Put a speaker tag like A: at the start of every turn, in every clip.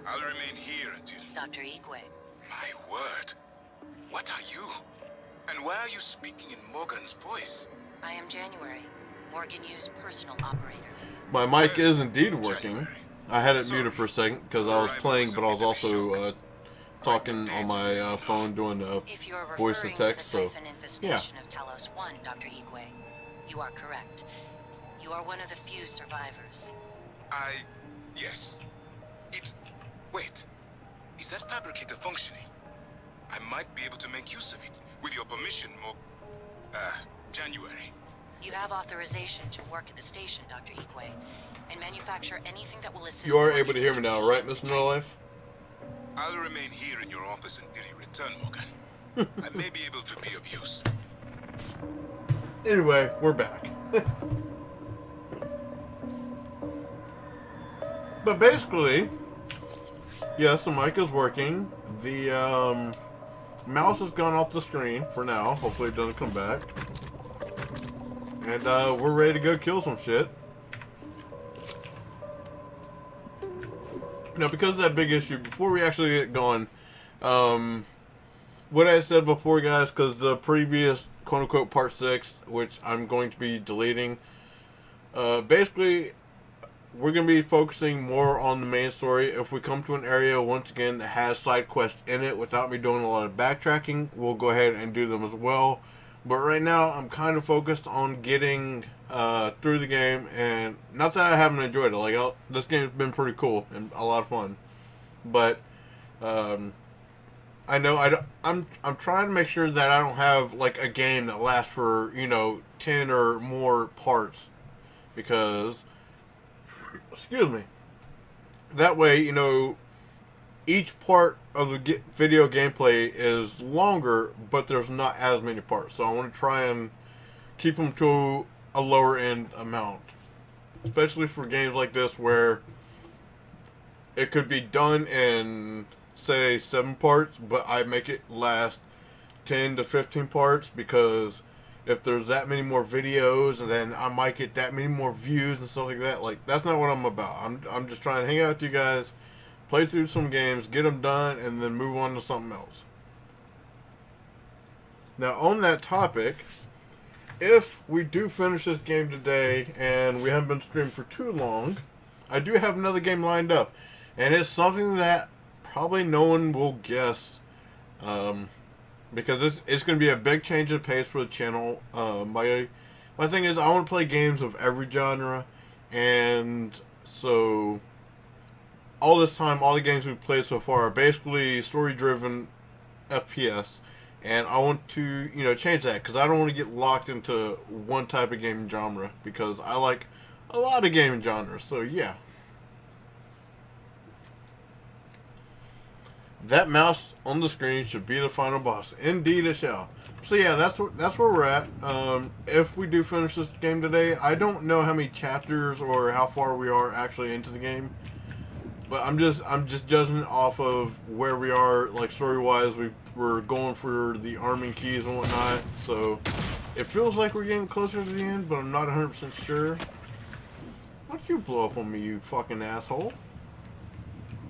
A: I'll remain here until...
B: Dr. Ikwe.
A: My word. What are you? And why are you speaking in Morgan's voice?
B: I am January, Morgan Yu's personal operator.
C: My mic is indeed working.
A: January.
C: I had it
A: Sorry.
C: muted for a second because I was playing, but I was also talking on my phone doing
B: If you're
C: voice to
B: referring
C: text.
B: to the
C: So
B: Typhon infestation of Talos 1, Dr. Ikwe, you are correct. You are one of the few survivors.
A: Yes. It's... Wait. Is that fabricator functioning? I might be able to make use of it. With your permission, January.
B: You have authorization to work at the station, Dr. Ikwe, and manufacture anything that will assist...
C: you are
B: Morgan
C: able to hear me
B: in
C: now,
B: containing
C: right,
B: the
C: Mr.
B: Typhon.
C: No Life?
A: I'll remain here in your office until you return, Morgan. I may be able to be of use.
C: Anyway, we're back. But basically, yes, the mic is working. The mouse has gone off the screen for now. Hopefully it doesn't come back. And we're ready to go kill some shit. Now, because of that big issue, before we actually get going, what I said before, guys, because the previous quote-unquote part 6, which I'm going to be deleting, basically, we're going to be focusing more on the main story. If we come to an area, once again, that has side quests in it, without me doing a lot of backtracking, we'll go ahead and do them as well. But right now, I'm kind of focused on getting through the game, and not that I haven't enjoyed it. Like, this game's been pretty cool and a lot of fun. But I know I'm trying to make sure that I don't have like a game that lasts for 10 or more parts, because excuse me. That way, each part of the video gameplay is longer, but there's not as many parts. So I want to try and keep them to a lower end amount. Especially for games like this where it could be done in, say, 7 parts, but I make it last 10 to 15 parts, because if there's that many more videos, and then I might get that many more views and stuff like that. Like, that's not what I'm about. I'm just trying to hang out with you guys, play through some games, get them done, and then move on to something else. Now, on that topic, if we do finish this game today, and we haven't been streaming for too long, I do have another game lined up. And it's something that probably no one will guess, because it's going to be a big change of pace for the channel. My thing is, I want to play games of every genre, and so all this time, all the games we've played so far are basically story-driven FPS, and I want to, change that, because I don't want to get locked into one type of gaming genre, because I like a lot of gaming genres, so yeah. That mouse on the screen should be the final boss. Indeed it shall. So yeah, that's where we're at. If we do finish this game today, I don't know how many chapters or how far we are actually into the game. But I'm just judging off of where we are, like, story-wise. We're going for the arming keys and whatnot. So it feels like we're getting closer to the end, but I'm not 100% sure. Why don't you blow up on me, you fucking asshole?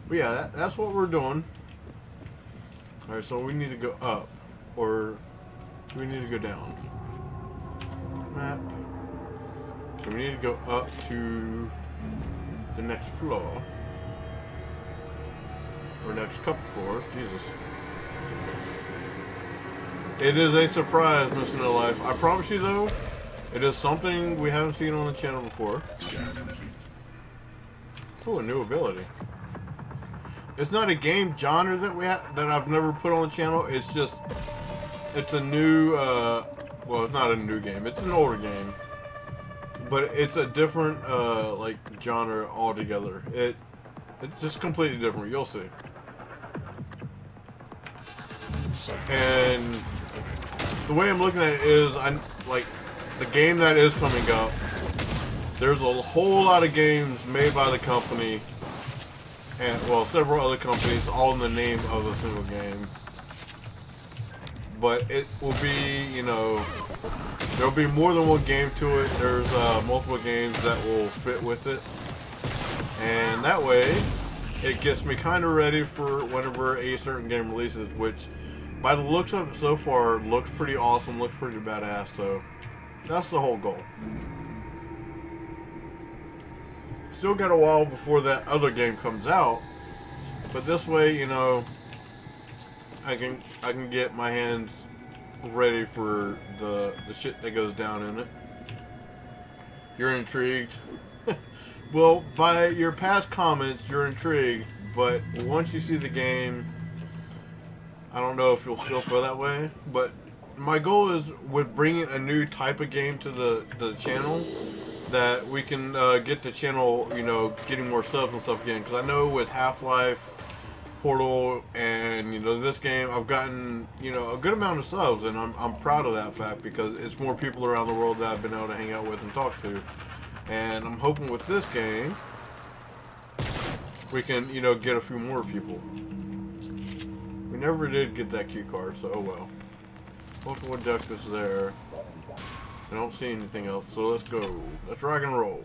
C: But yeah, that's what we're doing. Alright, so we need to go up, or do we need to go down? Map. So we need to go up to the next floor. Or next couple floors, Jesus. It is a surprise, Mr. No Life. I promise you though, it is something we haven't seen on the channel before. Oh, a new ability. It's not a game genre that I've never put on the channel. It's a new, well, it's not a new game. It's an older game, but it's a different, like, genre altogether. It's just completely different. You'll see. And the way I'm looking at it is, like, the game that is coming up. There's a whole lot of games made by the company. And, well, several other companies, all in the name of a single game. But it will be, there'll be more than one game to it. There's multiple games that will fit with it. And that way, it gets me kind of ready for whenever a certain game releases, which by the looks of it so far looks pretty awesome, looks pretty badass. So that's the whole goal. Still got a while before that other game comes out, but this way, you know, I can get my hands ready for the shit that goes down in it. You're intrigued? Well, by your past comments, you're intrigued, but once you see the game, I don't know if you'll still feel that way. But my goal is, with bringing a new type of game to the channel, that we can get the channel, you know, getting more subs and stuff again. Because I know with Half-Life, Portal, and, you know, this game, I've gotten, you know, a good amount of subs, and I'm proud of that fact, because it's more people around the world that I've been able to hang out with and talk to. And I'm hoping with this game, we can, you know, get a few more people. We never did get that key card, so oh well. Multiple objectives there. I don't see anything else, so let's go. Let's rock and roll.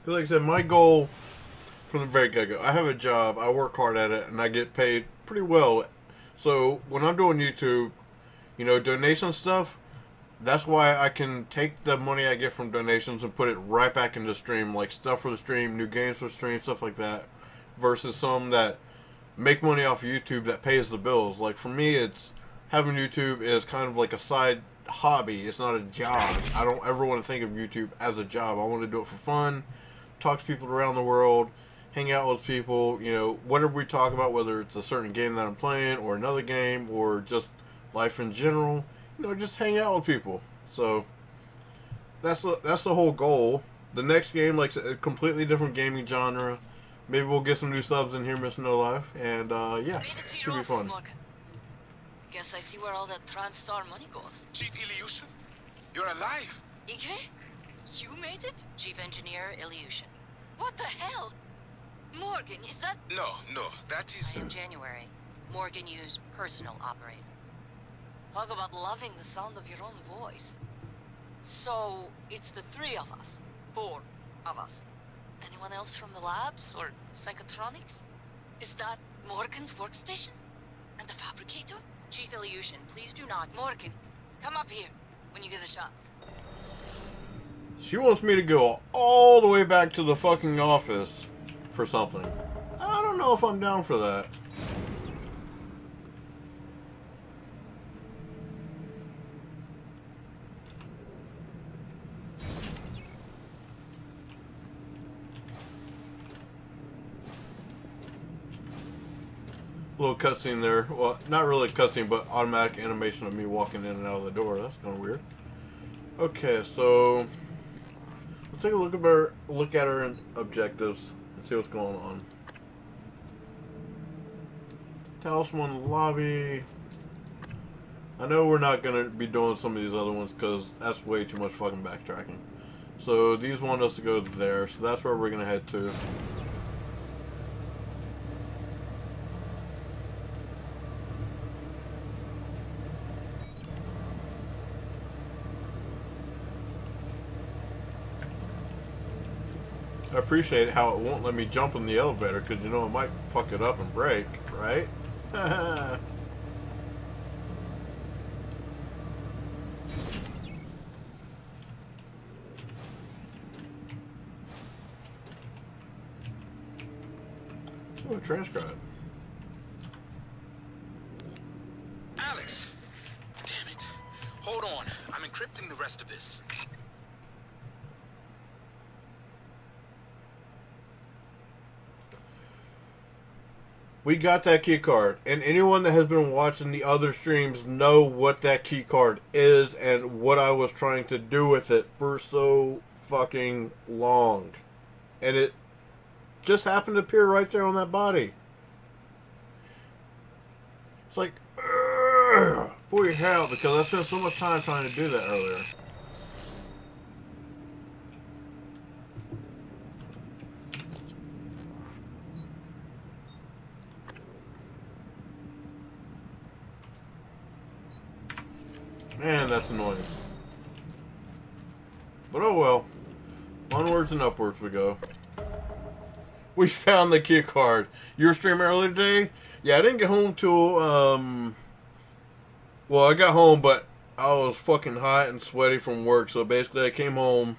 C: Like I said, my goal from the very get-go, I have a job, I work hard at it, and I get paid pretty well. So when I'm doing YouTube, you know, donation stuff, that's why I can take the money I get from donations and put it right back into stream, like stuff for the stream, new games for the stream, stuff like that, versus some that make money off of YouTube that pays the bills. Like for me, it's having YouTube is kind of like a side hobby. It's not a job. I don't ever want to think of YouTube as a job. I want to do it for fun, talk to people around the world, hang out with people, you know, whatever we talk about, whether it's a certain game that I'm playing or another game or just life in general. You know, just hang out with people. So that's the whole goal. The next game, like a completely different gaming genre. Maybe we'll get some new subs in here, Mr. No Life, and yeah, should be fun.
D: Morgan. Guess I see where all that TranStar money goes.
A: Chief Ilyushin, you're alive.
D: Igwe? You made it?
B: Chief Engineer Ilyushin.
D: What the hell? Morgan, is that...
A: No, that is...
B: In January, Morgan used personal operator.
D: Talk about loving the sound of your own voice. So, it's the 3 of us. 4 of us. Anyone else from the labs or psychotronics? Is that Morgan's workstation? And the fabricator?
B: Chief Ilyushin, please do not...
D: Morgan, come up here when you get a chance.
C: She wants me to go all the way back to the fucking office for something. I don't know if I'm down for that. Little cutscene there. Well, not really a cutscene, but automatic animation of me walking in and out of the door. That's kind of weird. Okay, so let's take a look at our objectives and see what's going on. Talos 1 lobby. I know we're not gonna be doing some of these other ones because that's way too much fucking backtracking. So these want us to go there, so that's where we're gonna head to. I appreciate how it won't let me jump in the elevator because, you know, it might fuck it up and break, right? Oh, transcribe.
A: Alex! Damn it. Hold on. I'm encrypting the rest of this.
C: We got that key card, and anyone that has been watching the other streams know what that key card is and what I was trying to do with it for so fucking long. And it just happened to appear right there on that body. It's like, pull your hair out, because I spent so much time trying to do that earlier. Man, that's annoying. But oh well. Onwards and upwards we go. We found the key card. You were streaming earlier today? Yeah, I didn't get home till, well, I got home, but I was fucking hot and sweaty from work. So basically, I came home,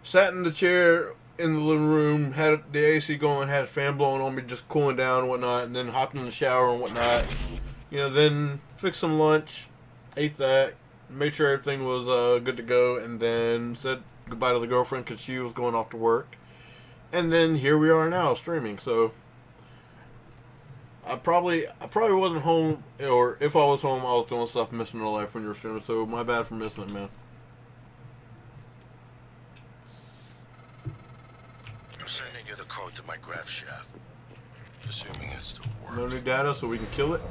C: sat in the chair in the living room, had the AC going, had a fan blowing on me, just cooling down and whatnot, and then hopped in the shower and whatnot. You know, then fixed some lunch, ate that, made sure everything was good to go, and then said goodbye to the girlfriend because she was going off to work. And then here we are now, streaming. So I probably wasn't home, or if I was home, I was doing stuff missing in life when you were streaming. So my bad for missing it, man.
A: I'm sending you the code to my graph shaft. Assuming it still works.
C: No new data, so we can kill it.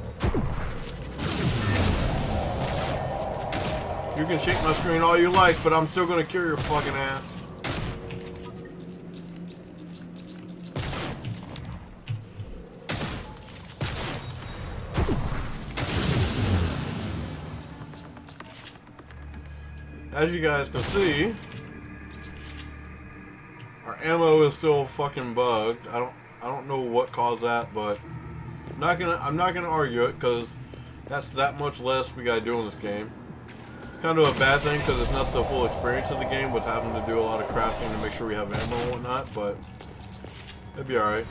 C: You can shake my screen all you like, but I'm still gonna kill your fucking ass. As you guys can see, our ammo is still fucking bugged. I don't know what caused that, but I'm not gonna argue it because that's that much less we gotta do in this game. Kind of a bad thing because it's not the full experience of the game with having to do a lot of crafting to make sure we have ammo and whatnot, but it'd be alright.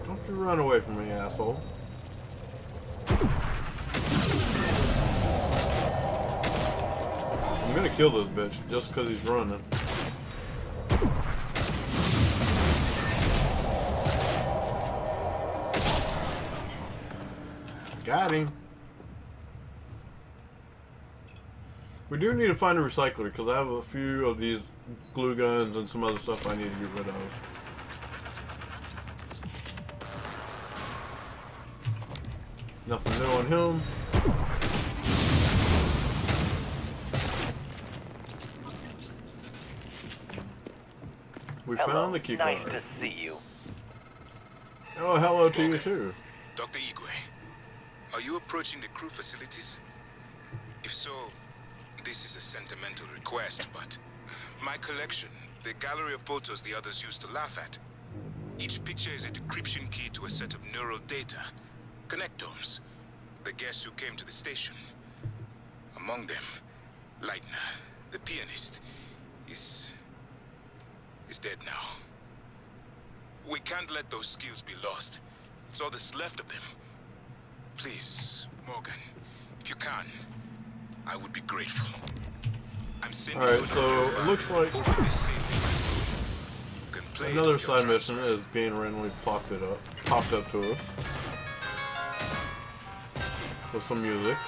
C: Don't you run away from me, asshole. I'm gonna kill this bitch just because he's running. Got him. We do need to find a recycler because I have a few of these glue guns and some other stuff I need to get rid of. Nothing new on him. We found the key card.
E: Nice to see you.
C: Oh, hello to you too.
A: Dr. Igwe, are you approaching the crew facilities? If so, this is a sentimental request, but my collection, the gallery of photos the others used to laugh at. Each picture is a decryption key to a set of neural data, connectomes, the guests who came to the station. Among them, Leitner, the pianist, is dead now. We can't let those skills be lost. It's all that's left of them. Please, Morgan, if you can, I would be grateful. I'm sending you
C: Alright, so it looks like another side mission is being randomly popped up to us with some music.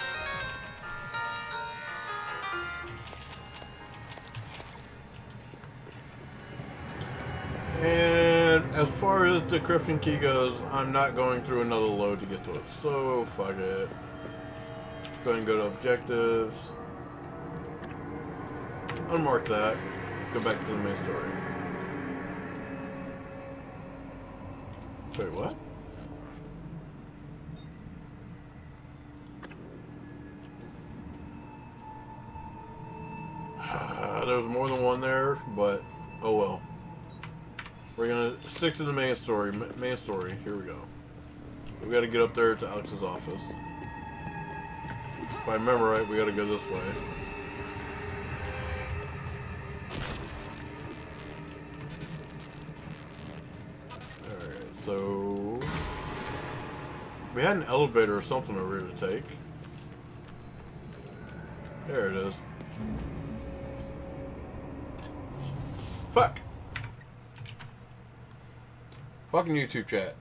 C: And as far as the decryption key goes, I'm not going through another load to get to it, so fuck it. Let's go ahead and go to objectives. Unmark that. Go back to the main story. Wait, what? There's more than one there, but oh well. We're gonna stick to the main story. Main story. Here we go. We gotta get up there to Alex's office. If I remember right, we gotta go this way. Alright, so we had an elevator or something over here to take. There it is. Fuck! Fucking YouTube chat.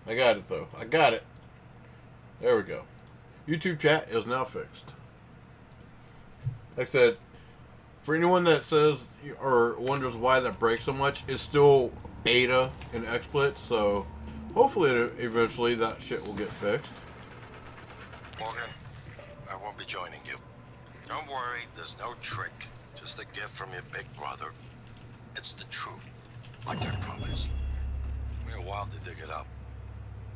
C: I got it though. I got it. There we go. YouTube chat is now fixed. Like I said, for anyone that says or wonders why that breaks so much, it's still beta in XSplit, so hopefully eventually that shit will get fixed.
A: Morgan, I won't be joining you. Don't worry, there's no trick. Just a gift from your big brother. It's the truth, like I promised. It took me a while to dig it up.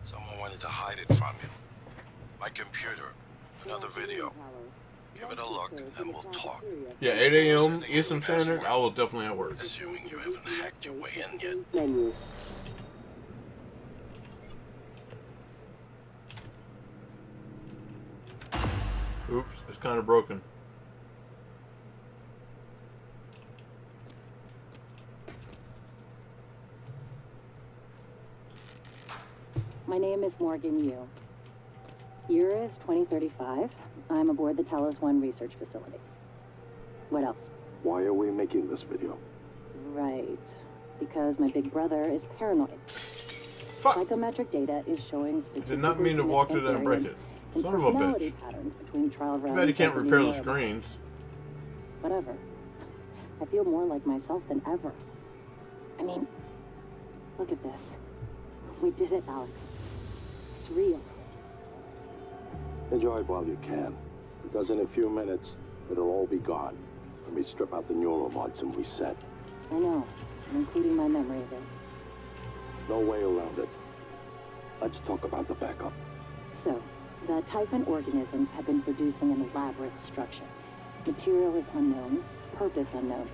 A: Someone wanted to hide it from you. My computer, another video. Give it a look and we'll talk.
C: Yeah, 8 a.m. Eastern Standard, I will definitely at work.
A: Assuming you haven't hacked your way in yet.
C: Oops, it's kind of broken.
B: My name is Morgan Yu. Year is 2035. I'm aboard the Talos 1 research facility. What else?
E: Why are we making this video?
B: Right. Because my big brother is paranoid.
C: Fuck!
B: Psychometric data is showing statistically
C: Did not mean to walk through that and break it.
B: in
C: Son of a
B: personality
C: bitch.
B: patterns between trial runs.
C: Too bad you can't
B: and
C: repair the
B: neurons.
C: screens.
B: Whatever. I feel more like myself than ever. I mean, look at this. We did it, Alex. It's real.
E: Enjoy it while you can, because in a few minutes, it'll all be gone. When we strip out the neural mods and reset.
B: I know, including my memory of it.
E: No way around it. Let's talk about the backup.
B: So, the Typhon organisms have been producing an elaborate structure. Material is unknown, purpose unknown.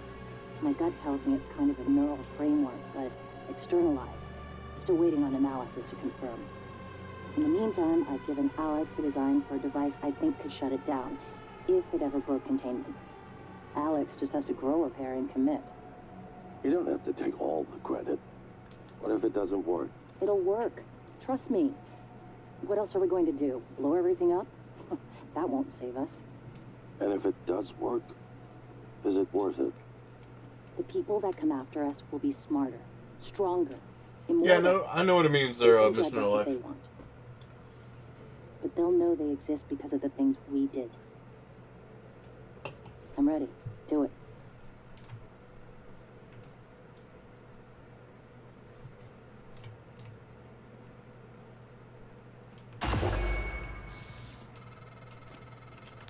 B: My gut tells me it's kind of a neural framework, but externalized. Still waiting on analysis to confirm. In the meantime, I've given Alex the design for a device I think could shut it down, if it ever broke containment. Alex just has to grow a pair and commit.
E: You don't have to take all the credit. What if it doesn't work?
B: It'll work. Trust me. What else are we going to do? Blow everything up? That won't save us.
E: And if it does work, is it worth it?
B: The people that come after us will be smarter, stronger, immortal.
C: Yeah, no, I know what it means there,
B: They can judge
C: Mr. No
B: us if
C: Life.
B: they want. But they'll know they exist because of the things we did. I'm ready. Do it.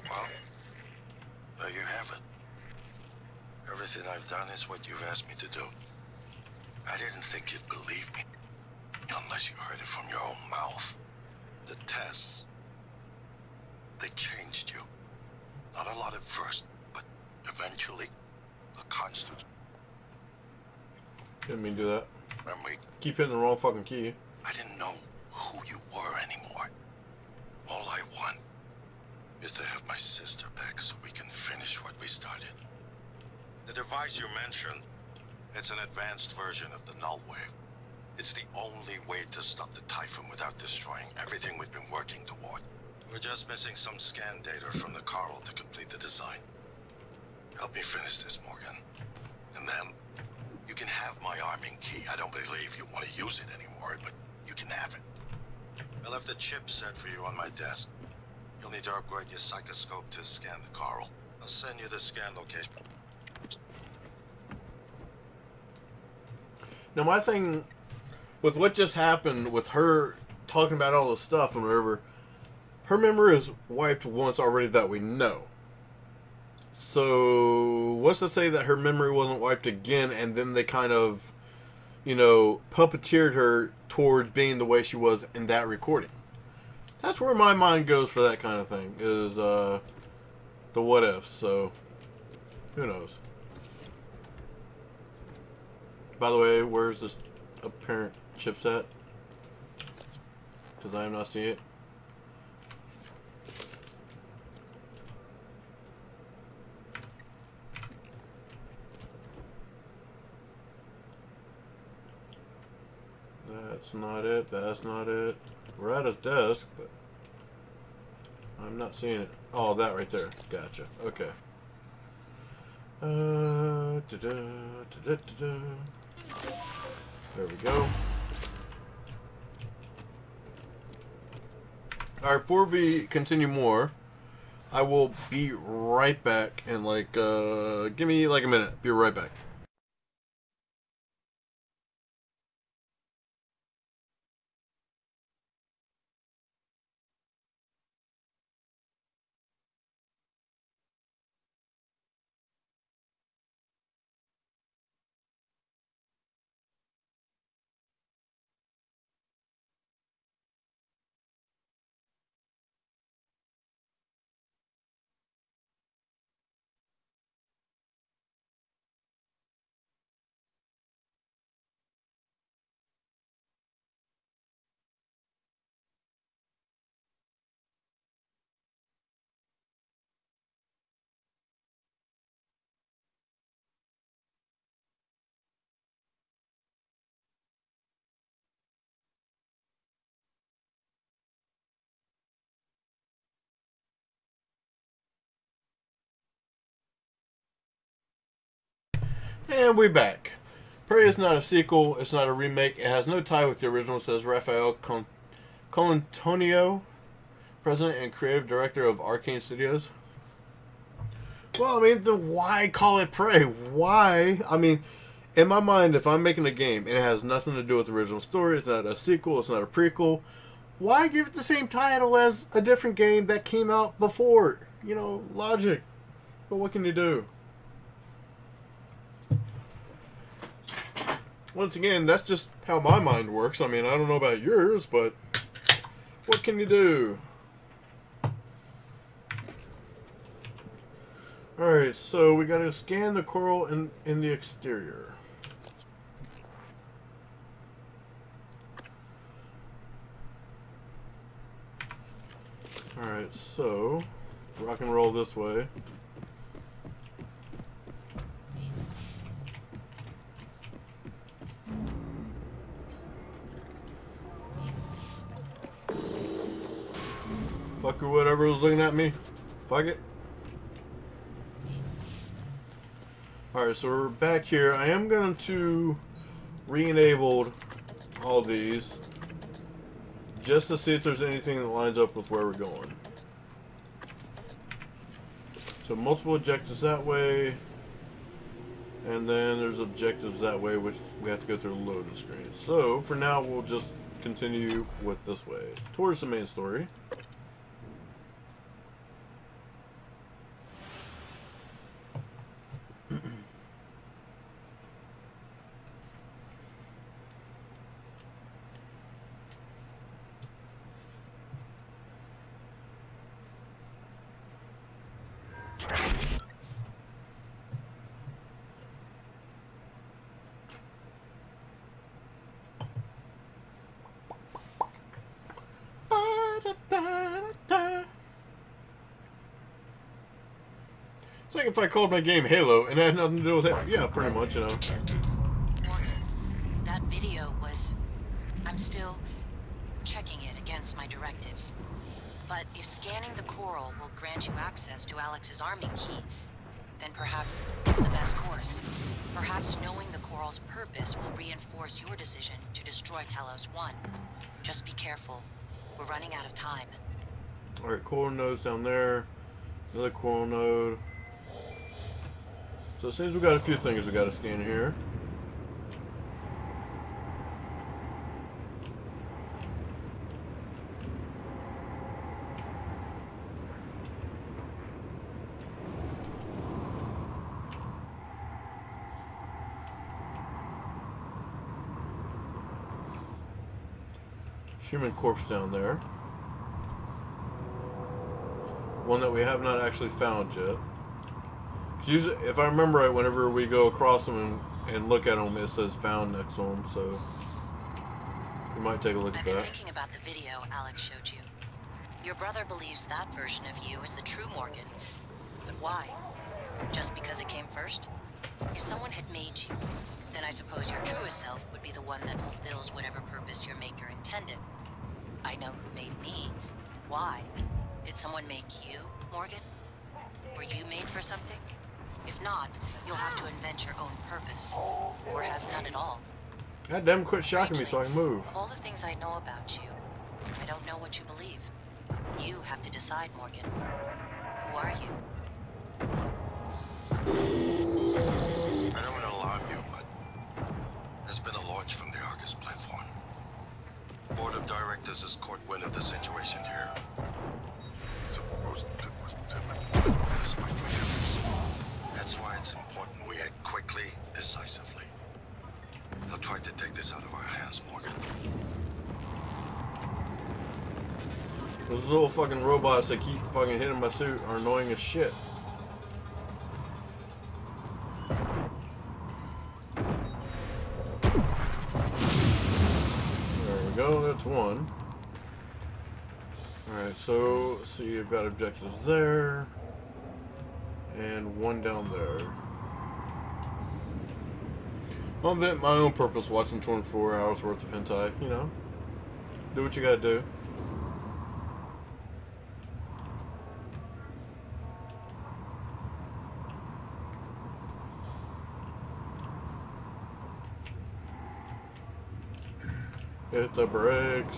E: Well, there you have it. Everything I've done is what you've asked me to do. I didn't think you'd believe me, unless you heard it from your own mouth. The tests, they changed you. Not a lot at first, but eventually, a constant.
C: Didn't mean to do that.
E: And we,
C: Keep hitting the wrong fucking key.
E: I didn't know who you were anymore. All I want is to have my sister back so we can finish what we started. The device you mentioned, it's an advanced version of the null wave. It's the only way to stop the Typhon without destroying everything we've been working toward. We're just missing some scan data from the Coral to complete the design. Help me finish this, Morgan. And then, you can have my arming key. I don't believe you want to use it anymore, but you can have it. I left the chip set for you on my desk. You'll need to upgrade your psychoscope to scan the Coral. I'll send you the scan location.
C: Now, my thing with what just happened with her talking about all this stuff and whatever, her memory is wiped once already that we know. So, what's to say that her memory wasn't wiped again and then they kind of, puppeteered her towards being the way she was in that recording? That's where my mind goes for that kind of thing, is the what ifs. So, who knows? By the way, where's this apparent chipset? Because I am not seeing it. That's not it. That's not it. We're at his desk, but I'm not seeing it. Oh, that right there. Gotcha. Okay. There we go. Alright, before we continue more, I will be right back in give me like a minute. Be right back. And we back. Prey is not a sequel, it's not a remake, it has no tie with the original, says Rafael Colantonio, president and creative director of Arcane Studios. Well, I mean, then why call it Prey? Why? I mean, in my mind, if I'm making a game and it has nothing to do with the original story, it's not a sequel, it's not a prequel, why give it the same title as a different game that came out before? You know, logic. But what can you do? Once again, that's just how my mind works. I mean, I don't know about yours, but what can you do? Alright, so we gotta scan the coral in the exterior. Alright, so rock and roll this way. Fuck or whatever was looking at me. Fuck it. Alright, so we're back here. I am going to re-enable all these just to see if there's anything that lines up with where we're going. So multiple objectives that way, and then there's objectives that way, which we have to go through the loading screen. So for now, we'll just continue with this way towards the main story. It's like if I called my game Halo and it had nothing to do with it. Yeah, pretty much, you know.
B: Morgan, that video was... I'm still checking it against my directives. But if scanning the coral will grant you access to Alex's arming key, then perhaps it's the best course. Perhaps knowing the coral's purpose will reinforce your decision to destroy Talos 1. Just be careful. We're running out of time.
C: Alright, coral nodes down there. Another coral node. So it seems we got a few things we got to scan here. Human corpse down there. One that we have not actually found yet. Usually, if I remember right, whenever we go across them and look at them, it says found next to them, so we might take a look at that.
B: I've been thinking about the video Alex showed you. Your brother believes that version of you is the true Morgan. But why? Just because it came first? If someone had made you, then I suppose your truest self would be the one that fulfills whatever purpose your maker intended. I know who made me, and why. Did someone make you, Morgan? Were you made for something? If not, you'll have to invent your own purpose. Or have none at all.
C: God damn, quit shocking me so I can move.
B: Of all the things I know about you, I don't know what you believe. You have to decide, Morgan. Who are you?
E: I don't want to alarm you, but there's been a launch from the Argus platform. Board of Directors has caught wind of the situation here. This might be evidence. That's why it's important we act quickly, decisively. They'll try to take this out of our hands, Morgan.
C: Those little fucking robots that keep fucking hitting my suit are annoying as shit. There we go, that's one. Alright, so let's see, I've got objectives there. And one down there. I'll invent my own purpose watching 24 hours worth of hentai, you know. Do what you gotta do. Hit the brakes.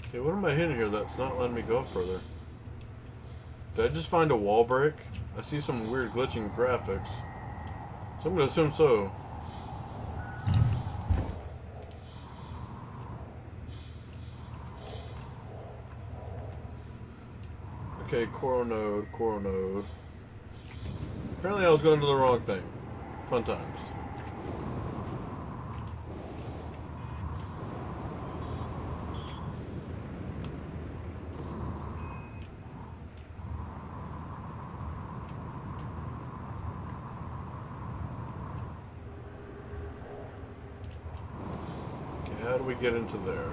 C: Okay, what am I hitting here that's not letting me go further? Did I just find a wall break? I see some weird glitching graphics. So I'm gonna assume so. Okay, Coral Node, Coral Node. Apparently I was going to the wrong thing. Fun times. Okay, how do we get into there?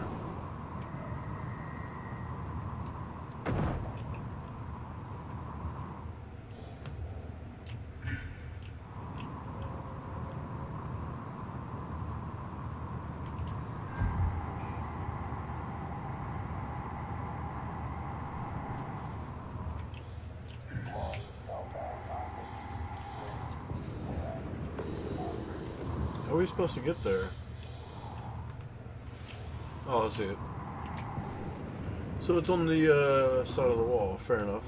C: How are we supposed to get there? Oh, I see it. So it's on the side of the wall. Fair enough.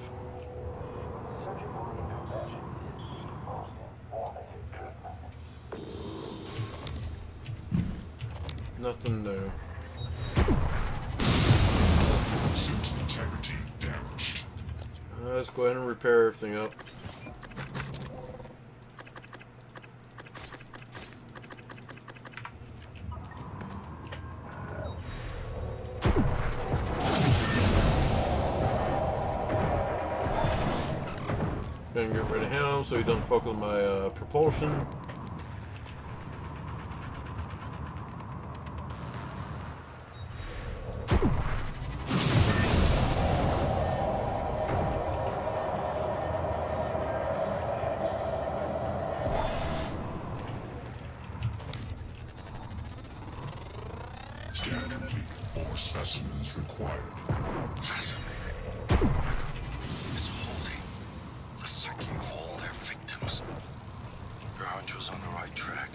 C: Nothing new.
F: Suit integrity damaged.
C: Let's go ahead and repair everything up. Gonna get rid of him so he doesn't fuck with my propulsion.
F: Scan complete. More specimens required.
E: Fascinating. It's holding the psyche of all their victims. Your hunch was on the right track.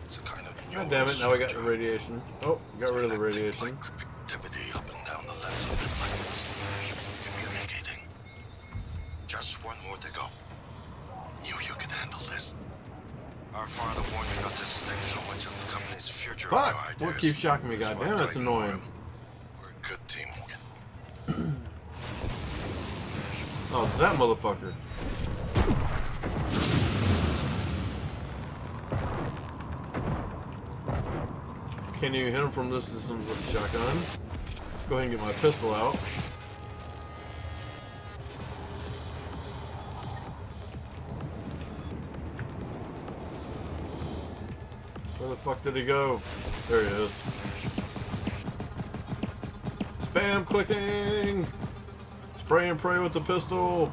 E: It's a kind of
C: God damn it, now we got the radiation. Oh, got rid of the radiation.
E: Activity up and down the lens of the blankets. Communicating. Just one more to go. Knew you could handle this. Our father warned you not to stick so much on the company's future.
C: Fuck!
E: ideas.
C: What keeps shocking me, goddamn, that's annoying.
E: We're a good team, Morgan.
C: Oh, it's that motherfucker. Can't even hit him from this distance with the shotgun. Let's go ahead and get my pistol out. Where the fuck did he go? There he is. Spam clicking! Spray and pray with the pistol!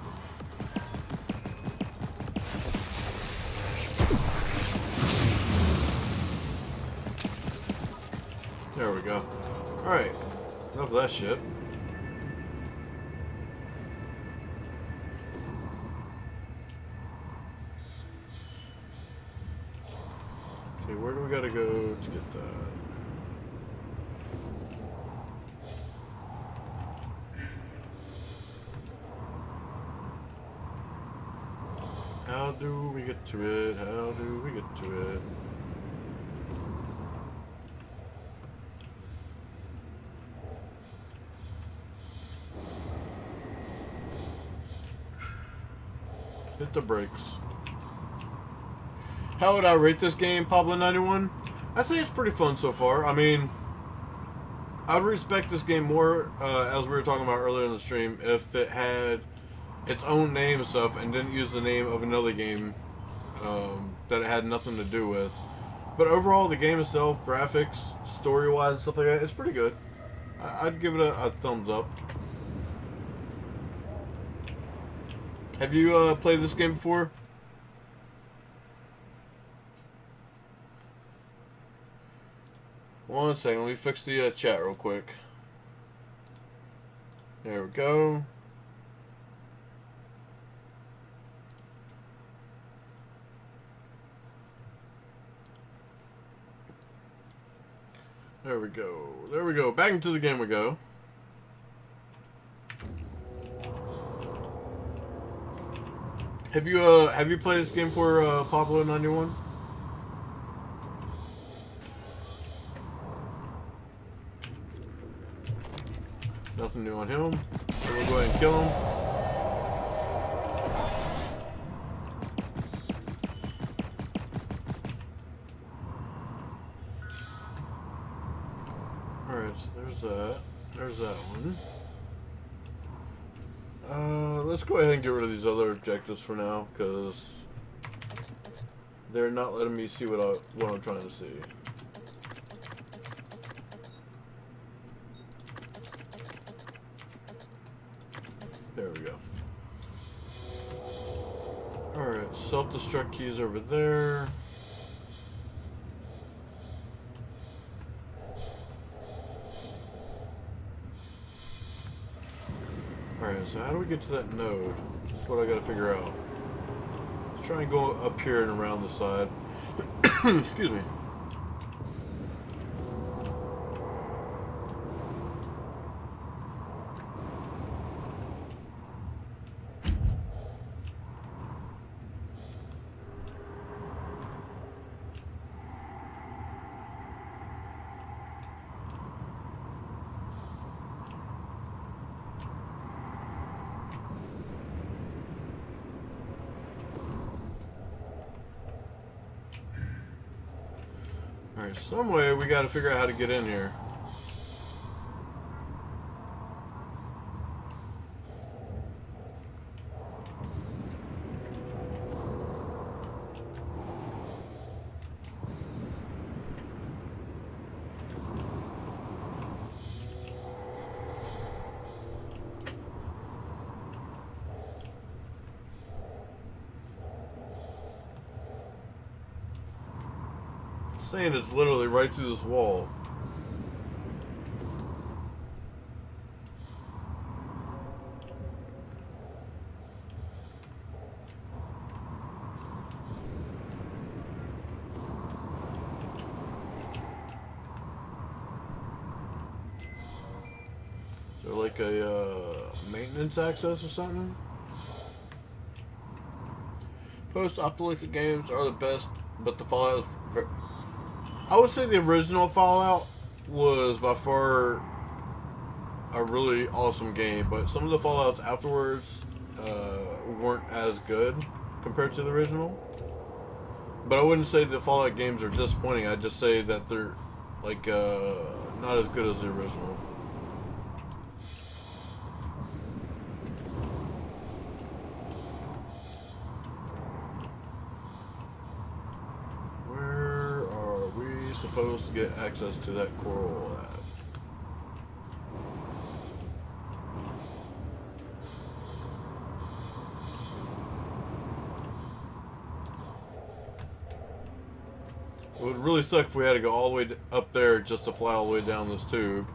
C: There we go. Alright. Enough of that shit. Okay, where do we gotta go to get that? How do we get to it? How do we get to it? Hit the brakes. How would I rate this game, Pablo91? I'd say it's pretty fun so far. I mean, I'd respect this game more, as we were talking about earlier in the stream, if it had its own name and stuff and didn't use the name of another game that it had nothing to do with. But overall, the game itself, graphics, story-wise, stuff like that, it's pretty good. I'd give it a thumbs up. Have you played this game before? One second, let me fix the chat real quick. There we go. There we go. There we go. Back into the game we go. Have you played this game for Pablo 91? Nothing new on him. So we'll go ahead and kill him. Alright, so there's that. There's that one. Let's go ahead and get rid of these other objectives for now, because they're not letting me see what I'm trying to see. There we go. Alright, self-destruct keys over there. Alright, so how do we get to that node? That's what I gotta figure out. Let's try and go up here and around the side. Excuse me. Alright, some way we gotta figure out how to get in here. Saying it's literally right through this wall. Is there like a maintenance access or something? Post-apocalyptic games are the best, but the Fallout is very... I would say the original Fallout was by far a really awesome game, but some of the Fallouts afterwards weren't as good compared to the original. But I wouldn't say the Fallout games are disappointing. I'd just say that they're like not as good as the original. Supposed to get access to that coral at. It would really suck if we had to go all the way up there just to fly all the way down this tube.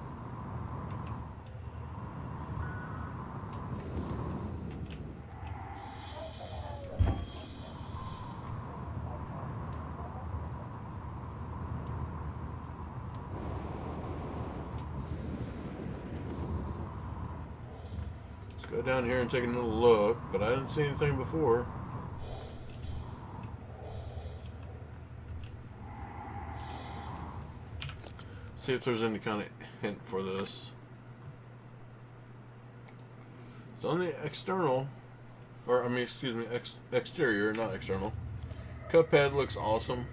C: Go down here and take another look, but I didn't see anything before. See if there's any kind of hint for this. It's on the external, or I mean, excuse me, exterior, not external. Cuphead looks awesome.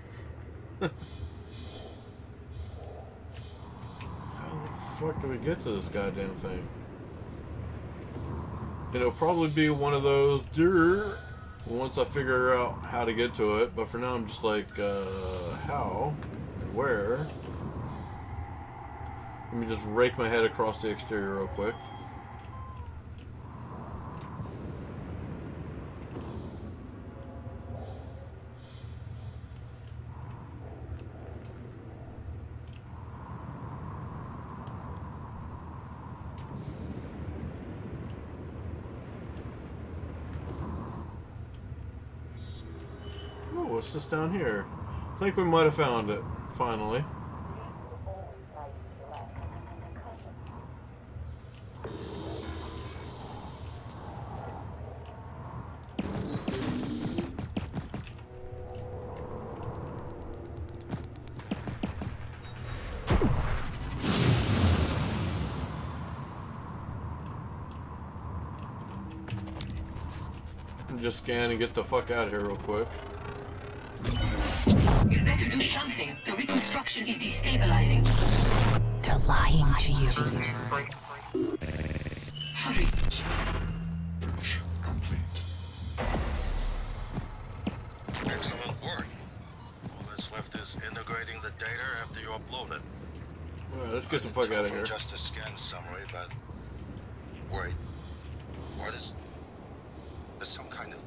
C: How the fuck do we get to this goddamn thing? It'll probably be one of those once I figure out how to get to it, but for now I'm just like, how and where? Let me just rake my head across the exterior real quick. What's this down here? I think we might have found it, finally. Just scan and get the fuck out of here real quick.
G: You better do something. The reconstruction is destabilizing.
H: They're lying to you.
G: Hurry.
F: Complete.
E: Excellent work. All that's left is integrating the data after you upload it.
C: Alright, let's get the fuck out of here.
E: Just a scan summary, but wait, what is? There's some kind of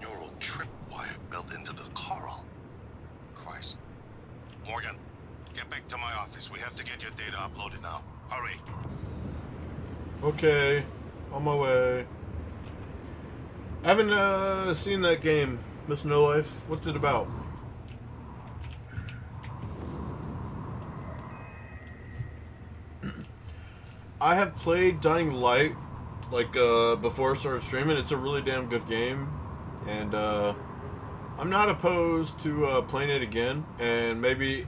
E: neural tripwire built into the coral. Christ, Morgan, get back to my office. We have to get your data uploaded now. Hurry.
C: Okay, on my way. I haven't seen that game, Miss No Life. What's it about? I have played Dying Light, like, before I started streaming. It's a really damn good game, and, I'm not opposed to, playing it again, and maybe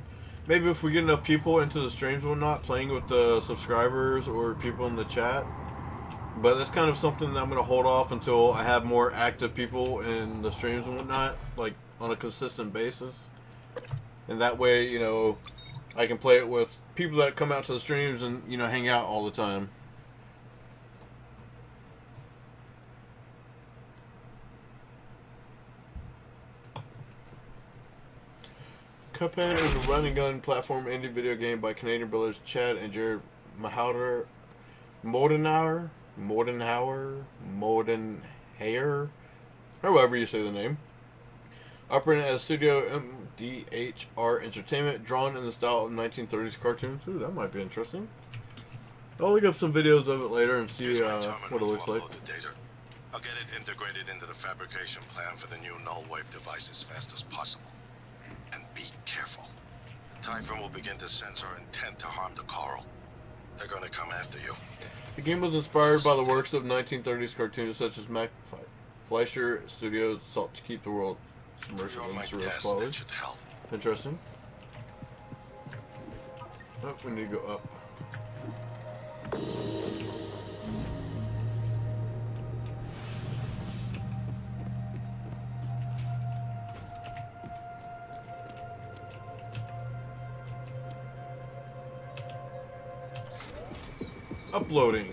C: if we get enough people into the streams and whatnot, playing with the subscribers or people in the chat. But that's kind of something that I'm going to hold off until I have more active people in the streams and whatnot, like, on a consistent basis. And that way, you know, I can play it with people that come out to the streams and, you know, hang out all the time. Cuphead is a run-and-gun platform indie video game by Canadian brothers Chad and Jared Moldenhauer, however you say the name. Operating as Studio MDHR Entertainment, drawn in the style of 1930s cartoons. Ooh, that might be interesting. I'll look up some videos of it later and see what it looks like.
E: I'll get it integrated into the fabrication plan for the new null wave device as fast as possible. And be careful. The Typhon will begin to sense our intent to harm the coral. They're gonna come after you.
C: The game was inspired by the works of 1930s cartoons such as Mac Fleischer Studios sought to keep the world submerged in surreal quality. Interesting. Oh, we need to go up. Uploading.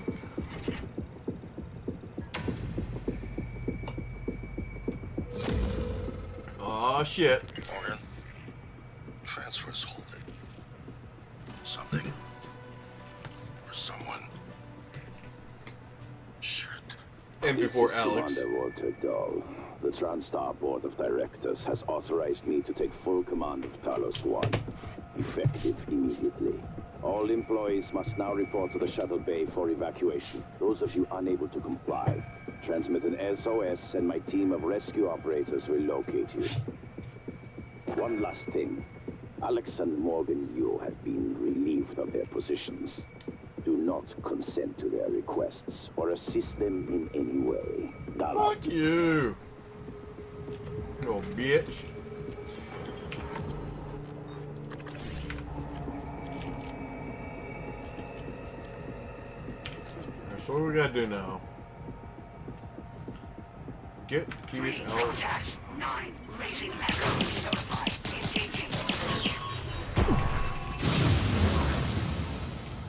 C: Aw, shit.
E: Morgan, transfers hold it. Something or someone should.
C: And before
I: This is
C: Alex.
I: Commander Walter Dahl. The TranStar Board of Directors has authorized me to take full command of Talos 1, effective immediately. All employees must now report to the shuttle bay for evacuation. Those of you unable to comply, transmit an SOS and my team of rescue operators will locate you. One last thing. Alex and Morgan Yu have been relieved of their positions. Do not consent to their requests or assist them in any way. Dahl.
C: Fuck you. You little bitch. So what do we gotta do now? Get keys out.
G: 9, raising echo, notified, engaging.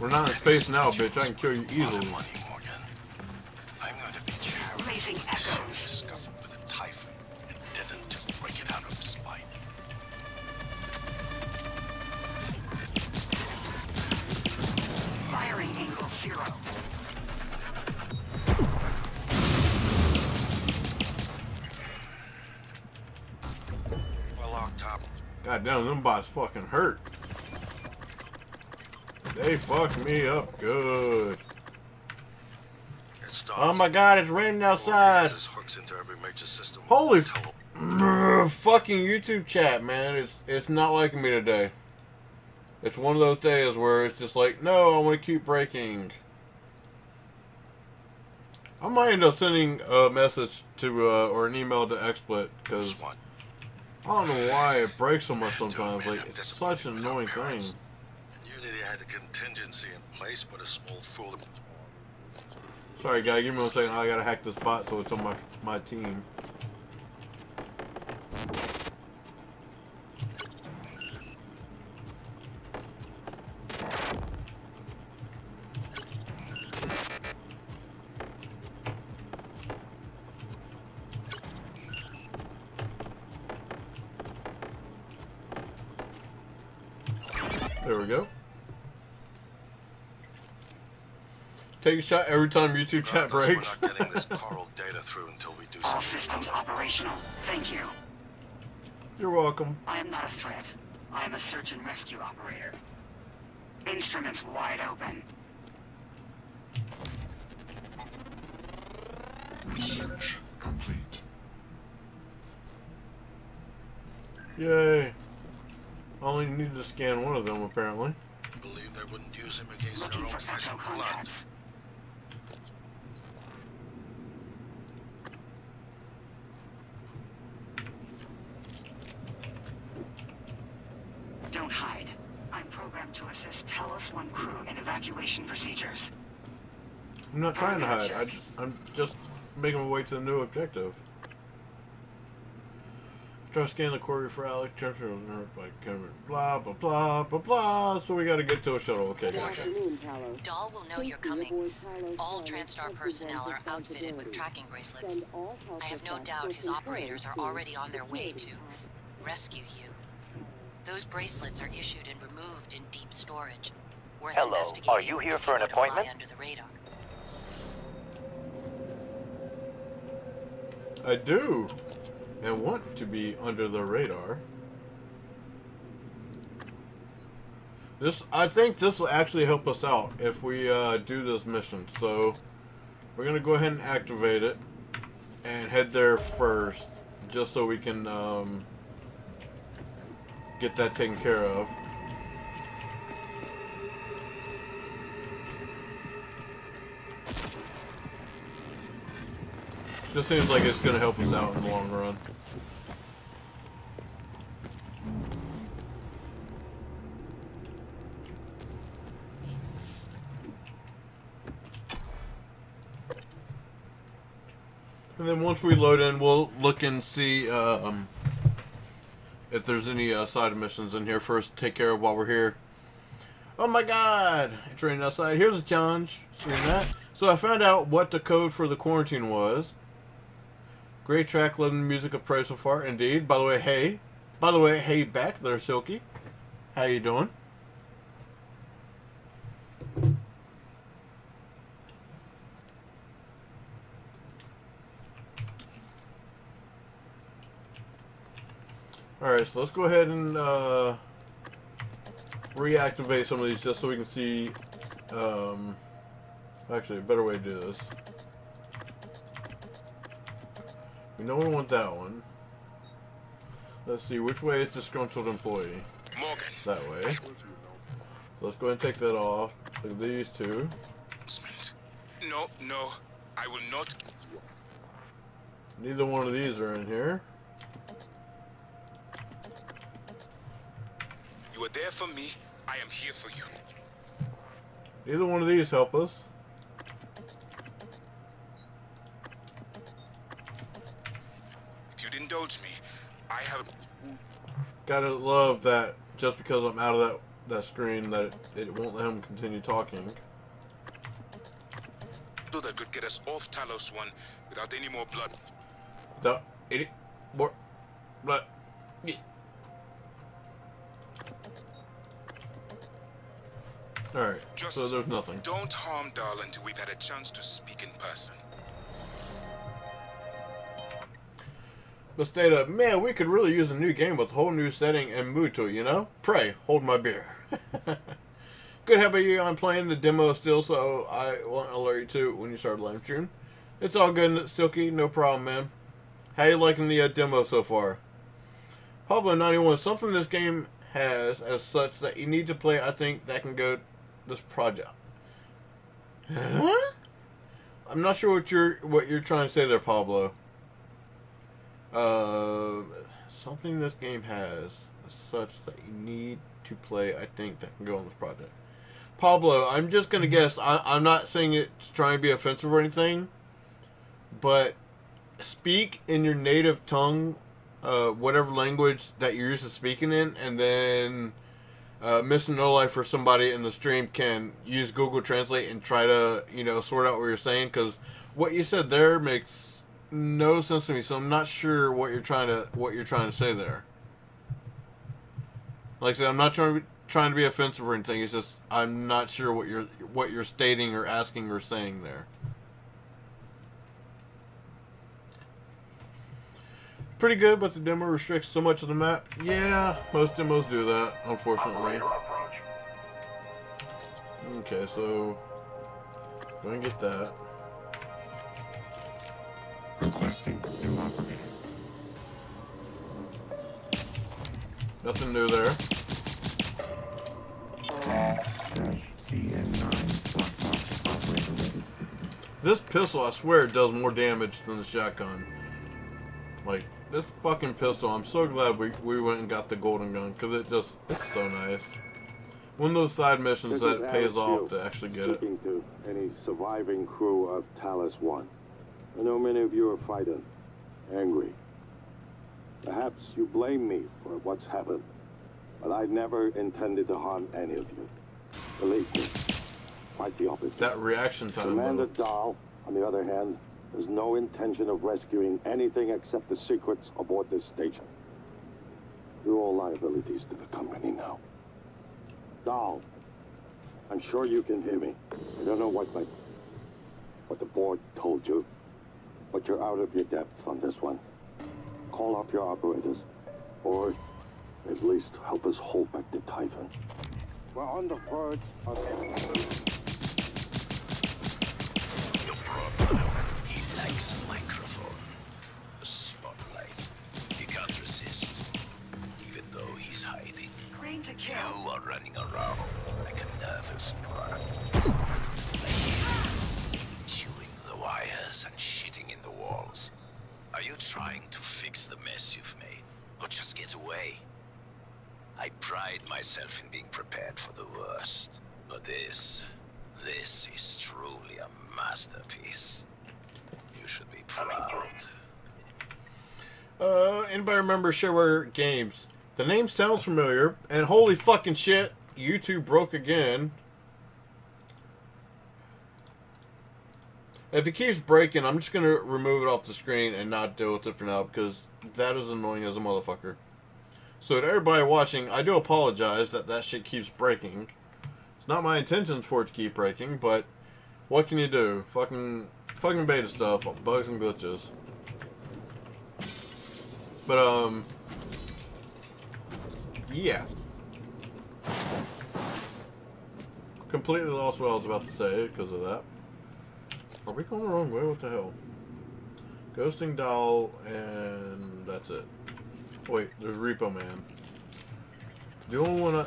C: We're not in space now, bitch. I can kill you easily.
E: Money, Morgan. I'm going to be careful.
G: Raising echo.
E: Discovered with a Typhon and didn't just break it out of his spine.
G: Firing angle 0.
E: Well, locked up.
C: God damn, them bots fucking hurt. They fucked me up good.
E: It starts.
C: Oh my god, it's raining outside.
E: His hooks into every major system.
C: Holy
E: Tell-
C: fucking YouTube chat, man. It's not liking me today. It's one of those days where it's just like, no, I want to keep breaking. I might end up sending a message to, or an email to XSplit, because
E: This one.
C: I don't know why it breaks so much sometimes. Like, it's such an annoying thing.
E: Usually they had a contingency in place, but a small fool.
C: Sorry, guy. Give me 1 second. I gotta hack this bot so it's on my team. There we go. Take a shot every time YouTube chat breaks.
E: We're not getting this coral data through until we do
G: All
E: something.
G: systems operational. Thank you.
C: You're welcome.
G: I am not a threat. I am a search and rescue operator. Instruments wide open.
F: Research complete.
C: Yay. Only needed to scan one of them, apparently.
E: Believe they wouldn't use him against their
G: Looking
E: own
G: for
E: flesh
G: central
E: and blood.
G: contacts. Don't hide. I'm programmed to assist Talos 1 crew in evacuation procedures.
C: I'm not trying to hide. I'm just making my way to the new objective. Try to scan the corridor for Alex. Transfer was hurt by Cameron. Blah, blah, blah, blah, blah. So we gotta get to a shuttle. Okay,
B: Good
C: gotcha.
B: afternoon, Talos.
D: Dahl will know you're
B: Safety
D: coming.
B: aboard Talos
D: All
B: 1
D: Transstar
B: has
D: personnel are
B: present
D: outfitted with
B: responsibility.
D: tracking bracelets.
B: Send all health
D: I have no
B: effects
D: doubt
B: for
D: his
B: control
D: operators are
B: to
D: already on their way to
B: security.
D: rescue you. Those bracelets are issued and removed in deep storage. Worth
J: Hello,
D: investigating
J: are you here
D: if
J: for an
D: want to fly
J: appointment?
D: Under the radar.
C: I do. And want to be under the radar. I think this will actually help us out if we do this mission. So we're gonna go ahead and activate it and head there first, just so we can get that taken care of. This seems like it's gonna help us out in the long run. And then once we load in, we'll look and see if there's any side missions in here first. Take care of while we're here. Oh my god! It's raining outside. Here's a challenge. Seeing that? So I found out what the code for the quarantine was. Great track, loving the music of praise so far. Indeed. By the way, hey. By the way, hey back there, Silky. How you doing? Alright, so let's go ahead and reactivate some of these just so we can see. Actually, a better way to do this. We know we want that one. Let's see, which way is disgruntled employee?
A: Morgan.
C: That way. So let's go ahead and take that off. Look at these two.
A: No, no, I will not.
C: Neither one of these are in here.
A: You are there for me. I am here for you.
C: Neither one of these help us.
A: If you'd indulge me, I have.
C: Gotta love that just because I'm out of that screen that it won't let him continue talking.
A: So that could get us off Talos 1 without any more blood.
C: More blood. Yeah. Alright, so there's nothing.
A: Don't harm Dahl until we've had a chance to speak in person.
C: But stayed up, man, we could really use a new game with a whole new setting and mood to it, you know? Pray, hold my beer. Good, how about you? I'm playing the demo still, so I won't alert you to when you start live stream. It's all good, Silky, no problem, man. How you liking the demo so far? Pablo 91, something this game has as such that you need to play, I think that can go this project. Huh? I'm not sure what you're trying to say there, Pablo. Something this game has as such that you need to play, I think that can go on this project. Pablo, I'm just gonna guess. I'm not saying it's trying to be offensive or anything, but speak in your native tongue, whatever language that you're used to speaking in, and then Mr. No Life or somebody in the stream can use Google Translate and try to, sort out what you're saying, because what you said there makes no sense to me. So I'm not sure what you're trying to say there. Like I said, I'm not trying to be offensive or anything. It's just I'm not sure what you're stating or asking or saying there. Pretty good, but the demo restricts so much of the map. Yeah, most demos do that, unfortunately. Okay, so go and get that.
F: Requesting new operator.
C: Nothing new there. This pistol, I swear, does more damage than the shotgun. Like, this fucking pistol, I'm so glad we went and got the golden gun, because it's so nice. One of those side missions that pays off to actually get it.
J: Speaking to any surviving crew of Talos 1. I know many of you are frightened, angry. Perhaps you blame me for what's happened, but I never intended to harm any of you. Believe me, quite the opposite.
C: That reaction time.
J: Commander Dahl, on the other hand, has no intention of rescuing anything except the secrets aboard this station. You're all liabilities to the company now. Dahl, I'm sure you can hear me. I don't know what the board told you, but you're out of your depth on this one. Call off your operators, or at least help us hold back the Typhon. We're on the verge of
E: No problem. He likes a microphone. A spotlight. He can't resist. Even though he's hiding.
G: Green to kill.
E: You are running around like a nervous bird. Chewing the wires and shitting in the walls. Are you trying to fix the mess you've made? Or just get away? I pride myself in being prepared for the worst. But this is truly a masterpiece. You should be proud.
C: Anybody remember Shareware Games? The name sounds familiar, and holy fucking shit, YouTube broke again. If it keeps breaking, I'm just going to remove it off the screen and not deal with it for now, because that is annoying as a motherfucker. So to everybody watching, I do apologize that shit keeps breaking. It's not my intentions for it to keep breaking, but what can you do? Fucking beta stuff, bugs and glitches. But, yeah. Completely lost what I was about to say because of that. Are we going the wrong way? What the hell? Ghosting Dahl, and that's it. Wait, there's Repo Man. The only one I...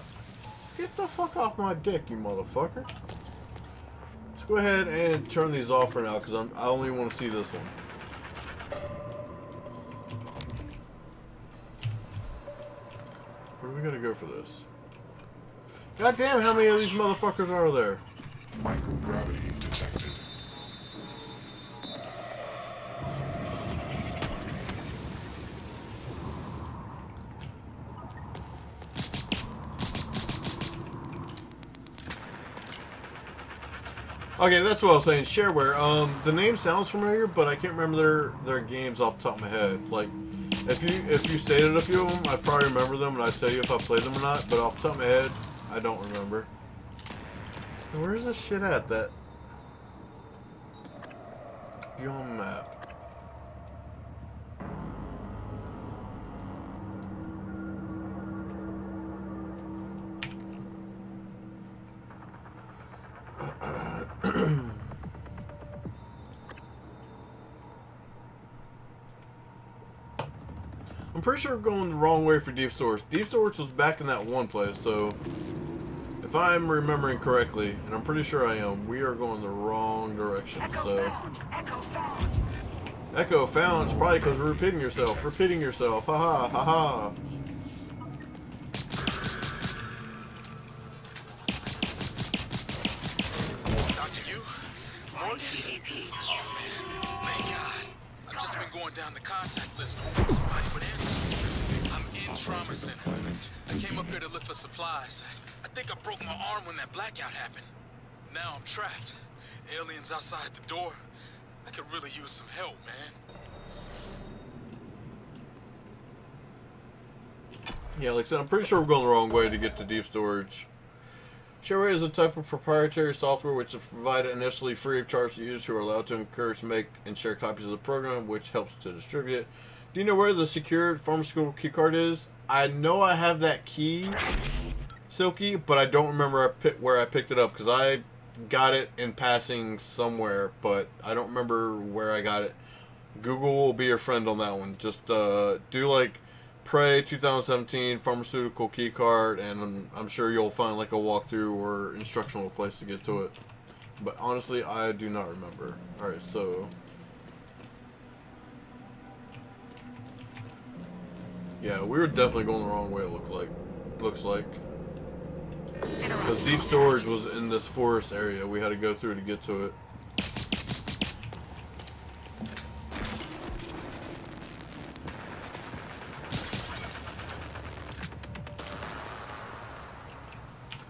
C: Get the fuck off my dick, you motherfucker. Let's go ahead and turn these off for now, because I only want to see this one. Where are we gonna go for this? God damn, how many of these motherfuckers are there?
F: Microgravity detected.
C: Okay, that's what I was saying. Shareware. The name sounds familiar, but I can't remember their games off the top of my head. Like, if you stated a few of them, I'd probably remember them, and I'd tell you if I played them or not. But off the top of my head, I don't remember. And where's this shit at? That you on the map? I'm pretty sure we're going the wrong way for Deep Source. Deep Source was back in that one place, so if I'm remembering correctly, and I'm pretty sure I am, we are going the wrong direction. So Echo found, probably because we're repeating yourself. Haha, haha.
A: going down the contact list, hoping somebody would answer. I'm in trauma center. I came up here to look for supplies. I think I broke my arm when that blackout happened. Now I'm trapped. Aliens outside the door. I could really use some help, man.
C: Yeah, like I said, I'm pretty sure we're going the wrong way to get to deep storage. Shareware is a type of proprietary software which is provided initially free of charge to users who are allowed to encourage, make, and share copies of the program, which helps to distribute it. Do you know where the secured pharmaceutical keycard is? I know I have that key, Silky, but I don't remember where I picked it up, because I got it in passing somewhere, but I don't remember where I got it. Google will be your friend on that one. Just do like Prey 2017 pharmaceutical keycard, and I'm sure you'll find like a walkthrough or instructional place to get to it. But honestly, I do not remember. Alright, so yeah, we were definitely going the wrong way, it looks like. Because deep storage was in this forest area we had to go through to get to it.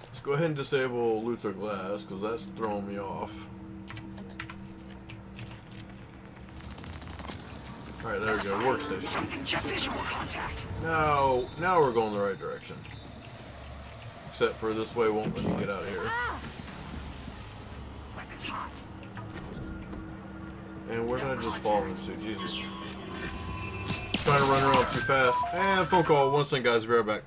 C: Let's go ahead and disable Luther Glass, because that's throwing me off. Alright, there we go, workstation. Now we're going the right direction. Except for this way won't let me get out of here. And where did I just fall into? Jesus. Trying to run around too fast. And phone call. One second, guys. Be right back.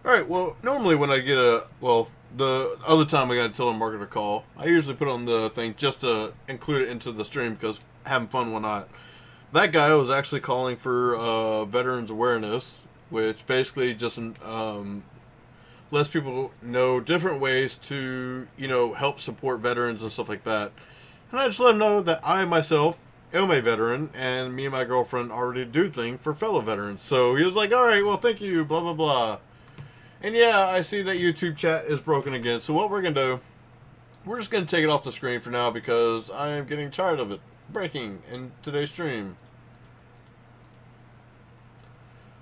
C: Alright, well, normally when I get the other time I got a telemarketer call, I usually put on the thing just to include it into the stream because having fun when not. That guy was actually calling for veterans awareness, which basically just lets people know different ways to, help support veterans and stuff like that. And I just let him know that I myself am a veteran, and me and my girlfriend already do things for fellow veterans. So he was like, alright, well, thank you, blah, blah, blah. And yeah, I see that YouTube chat is broken again. So what we're going to do, we're just going to take it off the screen for now because I am getting tired of it breaking in today's stream.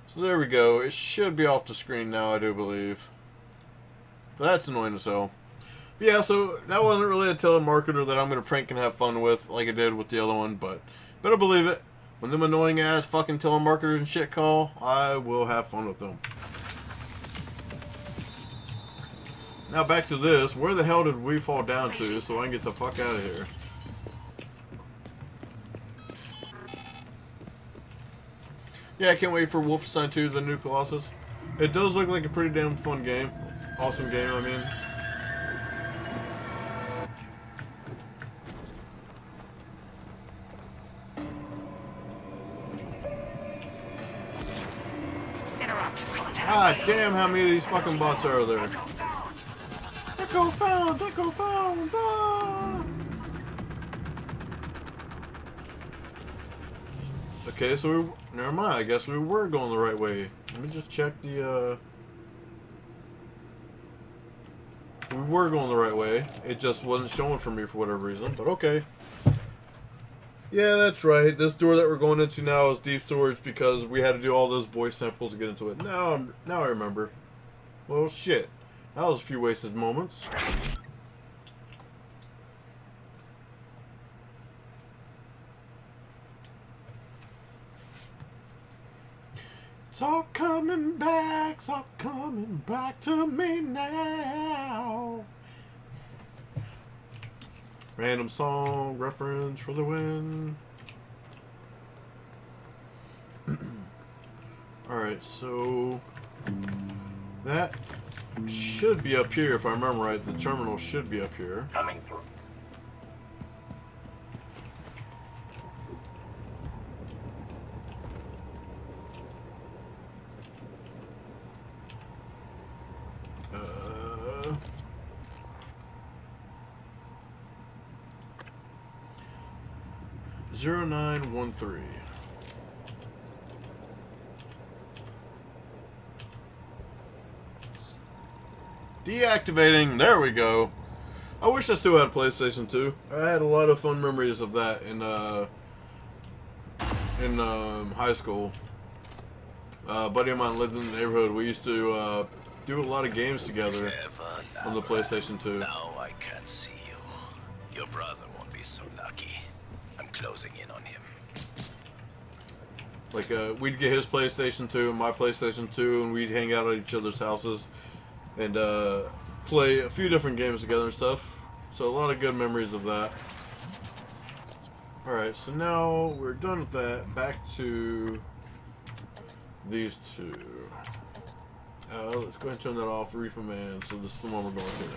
C: So there we go. It should be off the screen now, I do believe. That's annoying as hell. But yeah, so that wasn't really a telemarketer that I'm going to prank and have fun with like I did with the other one. But better believe it, when them annoying ass fucking telemarketers and shit call, I will have fun with them. Now back to this. Where the hell did we fall down to so I can get the fuck out of here? Yeah, I can't wait for Wolfenstein 2, the new Colossus. It does look like a pretty damn fun game. Awesome game, I mean. Ah, damn how many of these fucking bots are there. Echo found! Echo found! Ah! Okay, so never mind. I guess we were going the right way. Let me just check the, we were going the right way. It just wasn't showing for me for whatever reason, but okay. Yeah, that's right. This door that we're going into now is deep storage because we had to do all those voice samples to get into it. Now I remember. Well, shit. That was a few wasted moments. It's all coming back to me now. Random song reference for the win. Alright, so that should be up here if I remember right. The terminal should be up here.
G: Coming through.
C: Uh, 0913. Deactivating. There we go. I wish I still had a PlayStation 2. I had a lot of fun memories of that in high school. A buddy of mine lived in the neighborhood. We used to do a lot of games together on the PlayStation 2.
E: Now I can't see you. Your brother won't be so lucky. I'm closing in on him.
C: Like, we'd get his PlayStation 2 and my PlayStation 2, and we'd hang out at each other's houses and play a few different games together and stuff. So a lot of good memories of that. Alright, so now we're done with that. Back to these two. Let's go ahead and turn that off. Reefer Man. So this is the one we're going to now.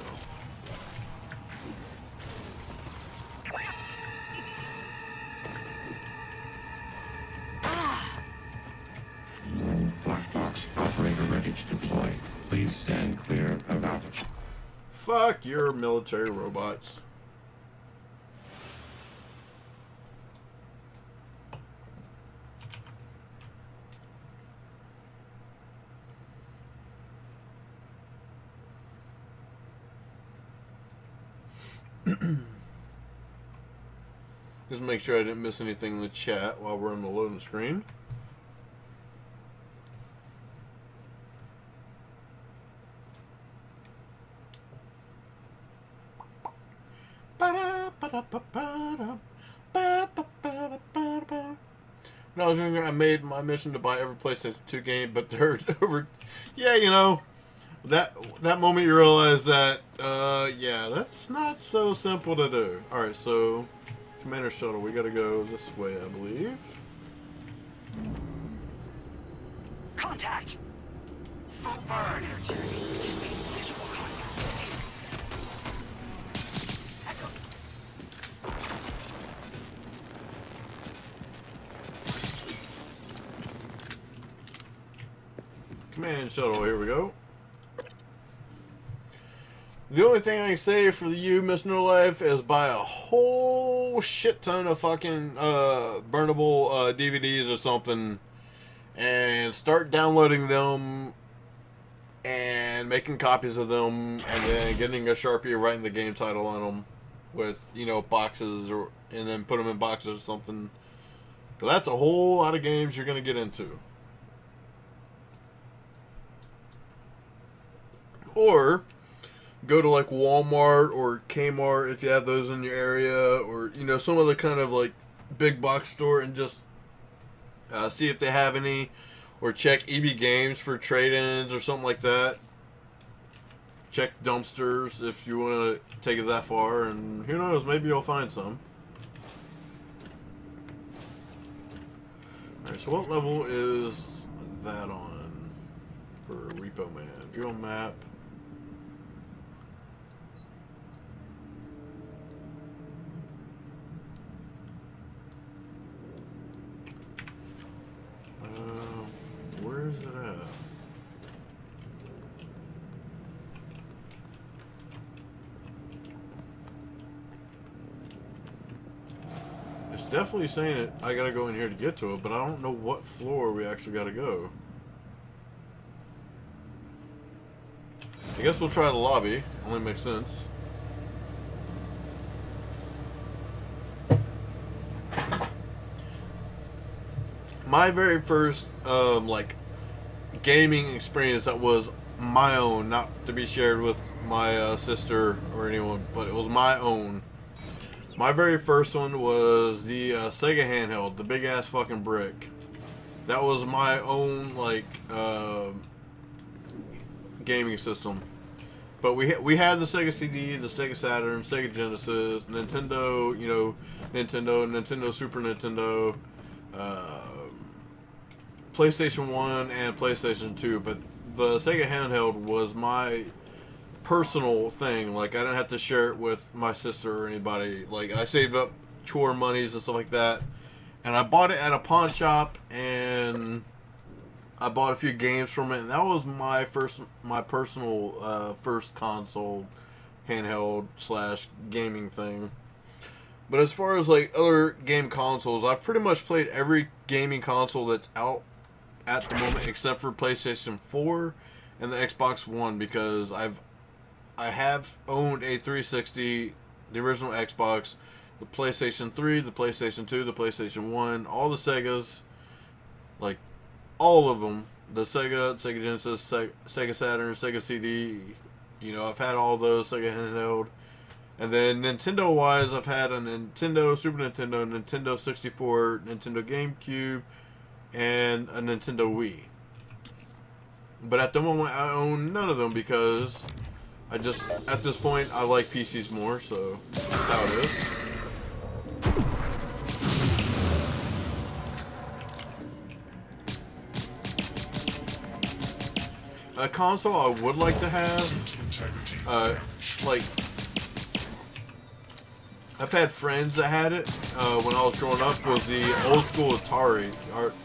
F: Black box operator ready to deploy. Please stand clear of altitude.
C: Fuck your military robots. Just make sure I didn't miss anything in the chat while we're on the loading screen. When I was younger, I made my mission to buy every PlayStation 2 game, but they're over. Yeah, you know, that moment you realize that, yeah, that's not so simple to do. Alright, so, Commander Shuttle, we gotta go this way, I believe.
G: Contact! Full burn, visual contact.
C: Command Shuttle, here we go. The only thing I can say for you, Miss No Life, is buy a whole shit ton of fucking burnable DVDs or something and start downloading them and making copies of them and then getting a Sharpie writing the game title on them with, you know, boxes and then put them in boxes or something. But that's a whole lot of games you're going to get into. Or go to like Walmart or Kmart if you have those in your area, or, you know, some other kind of like big box store and just see if they have any, or check EB Games for trade-ins or something like that. Check dumpsters if you want to take it that far, and who knows, maybe you'll find some. Alright, so what level is that on for Repo Man? View on map. Where is it at? It's definitely saying it. I gotta go in here to get to it, but I don't know what floor we actually gotta go. I guess we'll try the lobby. Only makes sense. My very first like gaming experience that was my own, not to be shared with my sister or anyone, but it was my own. My very first one was the Sega handheld, the big ass fucking brick. That was my own like gaming system. But we had the Sega CD, the Sega Saturn, Sega Genesis, Nintendo, you know, Nintendo, Super Nintendo, PlayStation 1 and PlayStation 2, but the Sega handheld was my personal thing. Like, I didn't have to share it with my sister or anybody. Like, I saved up chore monies and stuff like that, and I bought it at a pawn shop, and I bought a few games from it, and that was my personal first console handheld / gaming thing. But as far as like other game consoles, I've pretty much played every gaming console that's out at the moment except for PlayStation 4 and the Xbox One, because I have owned a 360, the original Xbox, the PlayStation 3, the PlayStation 2, the PlayStation 1, all the Segas, like all of them, the Sega Genesis, Sega Saturn, Sega CD, you know, I've had all those, Sega handheld. And then Nintendo-wise, I've had a Nintendo, Super Nintendo, Nintendo 64, Nintendo GameCube, and a Nintendo Wii. But at the moment, I own none of them because I just, at this point, I like PCs more, so that's how it is. A console I would like to have, like, I've had friends that had it when I was growing up, was the old school Atari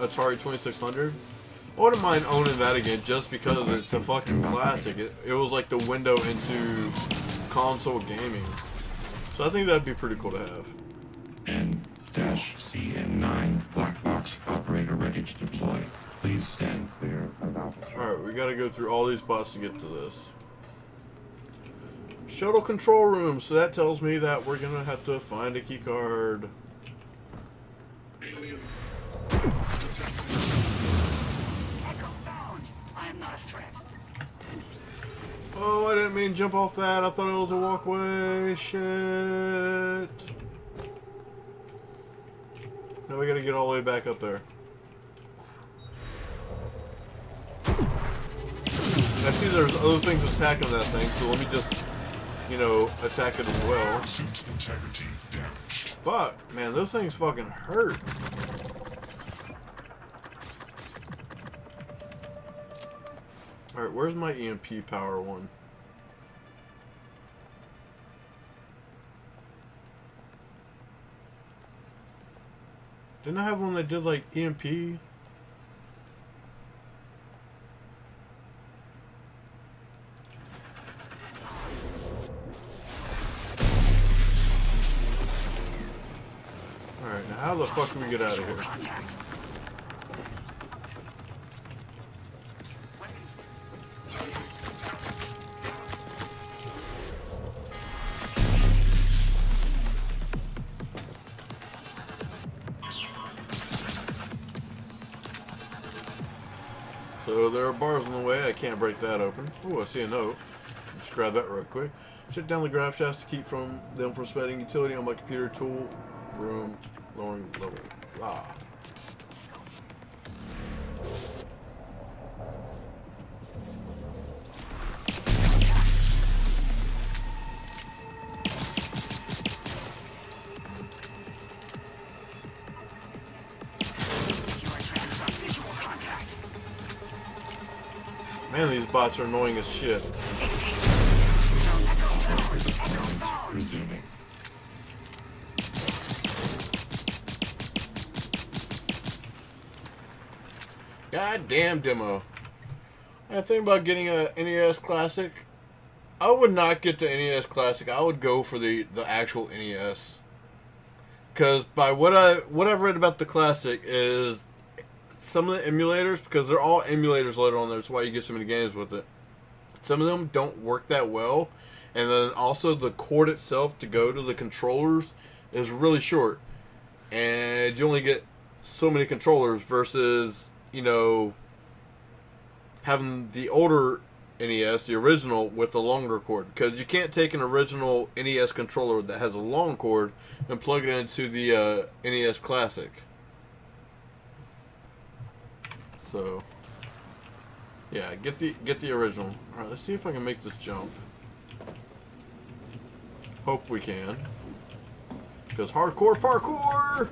C: 2600. I wouldn't mind owning that again just because it's a fucking classic. It was like the window into console gaming. So I think that'd be pretty cool to have.
F: N-CN9 black box operator ready to deploy. Please stand clear of Alpha.
C: Alright, we gotta go through all these bots to get to this. Shuttle control room, so that tells me that we're gonna have to find a key card.
G: Echo found. I am not a threat.
C: Oh, I didn't mean jump off that. I thought it was a walkway. Shit. Now we gotta get all the way back up there. I see there's other things attacking that thing, so let me just, you know, attack it as well.
F: Suit integrity damaged.
C: Fuck, man, those things fucking hurt. Alright, where's my EMP power one? Didn't I have one that did like EMP? Alright, now how the fuck do we get out of here? So there are bars in the way, I can't break that open. Oh, I see a note. Just grab that real quick. Shut down the graph shafts to keep them from spreading utility on my computer tool room lowering level. Ah. Man, these bots are annoying as shit.
F: Resuming.
C: Goddamn demo. I think about getting a NES Classic. I would not get the NES Classic. I would go for the actual NES. Because by what I've read about the Classic is some of the emulators, because they're all emulators later on, that's why you get so many games with it. Some of them don't work that well. And then also the cord itself to go to the controllers is really short. And you only get so many controllers versus, you know, having the older NES, the original, with a longer cord. Because you can't take an original NES controller that has a long cord and plug it into the NES Classic. So, yeah, get the original. All right, let's see if I can make this jump. Hope we can. Because hardcore parkour!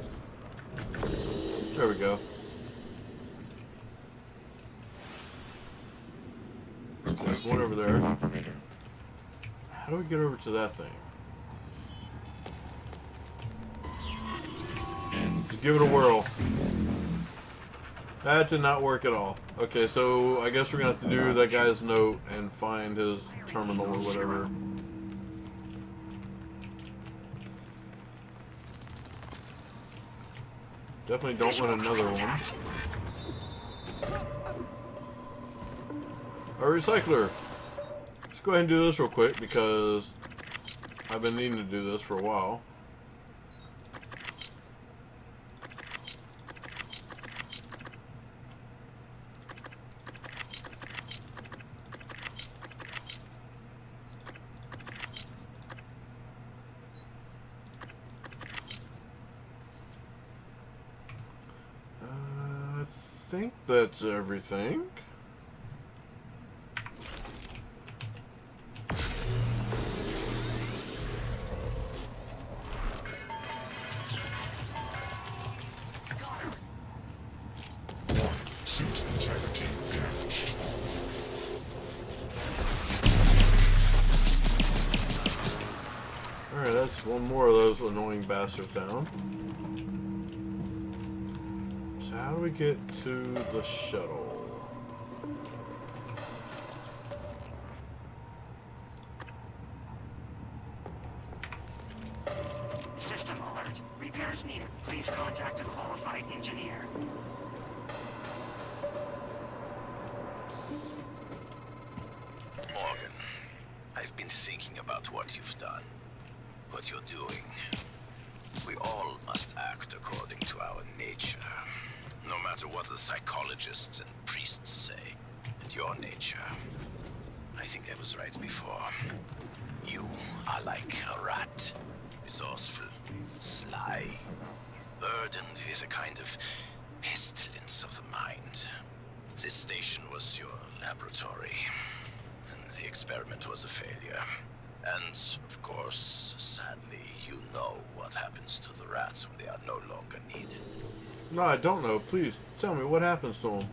C: There we go. there's one over there.
F: Operator.
C: How do we get over to that thing? Just give it a whirl. That did not work at all. Okay, so I guess we're gonna have to do that guy's note and find his terminal or whatever. Definitely don't want another one. A recycler. Let's go ahead and do this real quick because I've been needing to do this for a while. I think that's everything.
F: Suit integrity damaged.
C: Alright, that's one more of those annoying bastards down. So how do we get to the shuttle?
G: System alert. Repairs needed. Please contact a qualified engineer.
E: Morgan, I've been thinking about what you've done, what you're doing. We all must act according to our nature, no matter what the psychologists and priests say. And your nature, I think I was right before. You are like a rat, resourceful, sly, burdened with a kind of pestilence of the mind. This station was your laboratory, and the experiment was a failure. And, of course, sadly, you know what happens to the rats when they are no longer needed.
C: No, I don't know. Please, tell me what happens to them.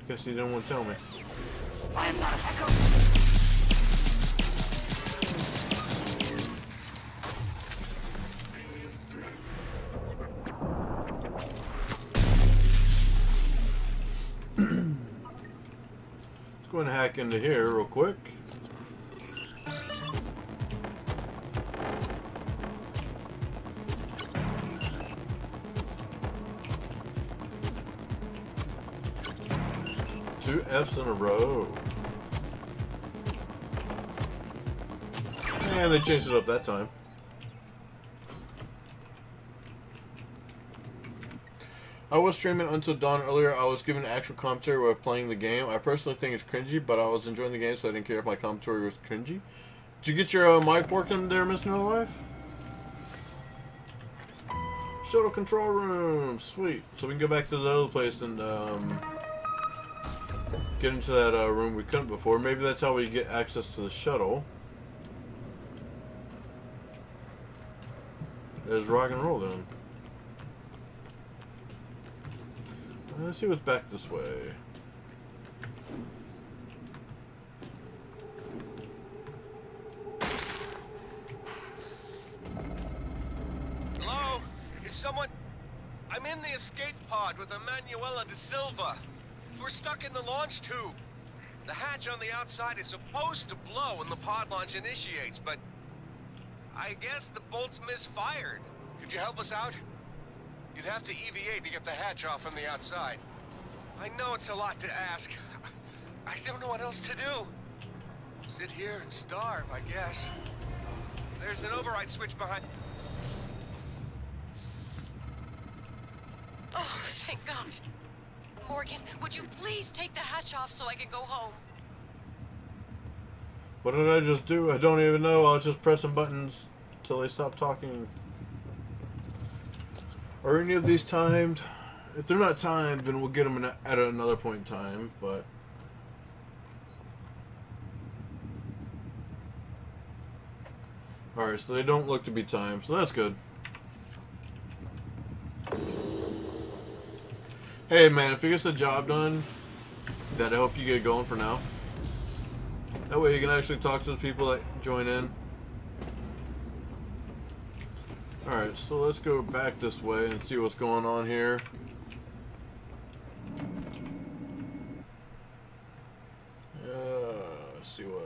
C: Guess he didn't want to tell me.
G: I am not Echo.
C: Let's go and hack into here real quick. Two F's in a row. And they changed it up that time. I was streaming Until Dawn earlier. I was giving actual commentary while playing the game. I personally think it's cringy, but I was enjoying the game, so I didn't care if my commentary was cringy. Did you get your mic working there, Miss No Life? Shuttle control room. Sweet. So we can go back to the other place and get into that room we couldn't before. Maybe that's how we get access to the shuttle. There's rock and roll then. Let's see what's back this way.
K: Hello? Is someone... I'm in the escape pod with Emanuela de Silva. We're stuck in the launch tube. The hatch on the outside is supposed to blow when the pod launch initiates, but... I guess the bolts misfired. Could you help us out? You'd have to EVA to get the hatch off from the outside. I know it's a lot to ask. I don't know what else to do. Sit here and starve, I guess. There's an override switch behind...
D: Oh, thank God. Morgan, would you please take the hatch off so I can go home?
C: What did I just do? I don't even know. I was just pressing buttons till they stop talking. Are any of these timed? If they're not timed, then we'll get them at another point in time, but... Alright, so they don't look to be timed, so that's good. Hey man, if it gets the job done, that'll help you get going for now. That way you can actually talk to the people that join in. Alright, so let's go back this way and see what's going on here. Let's see what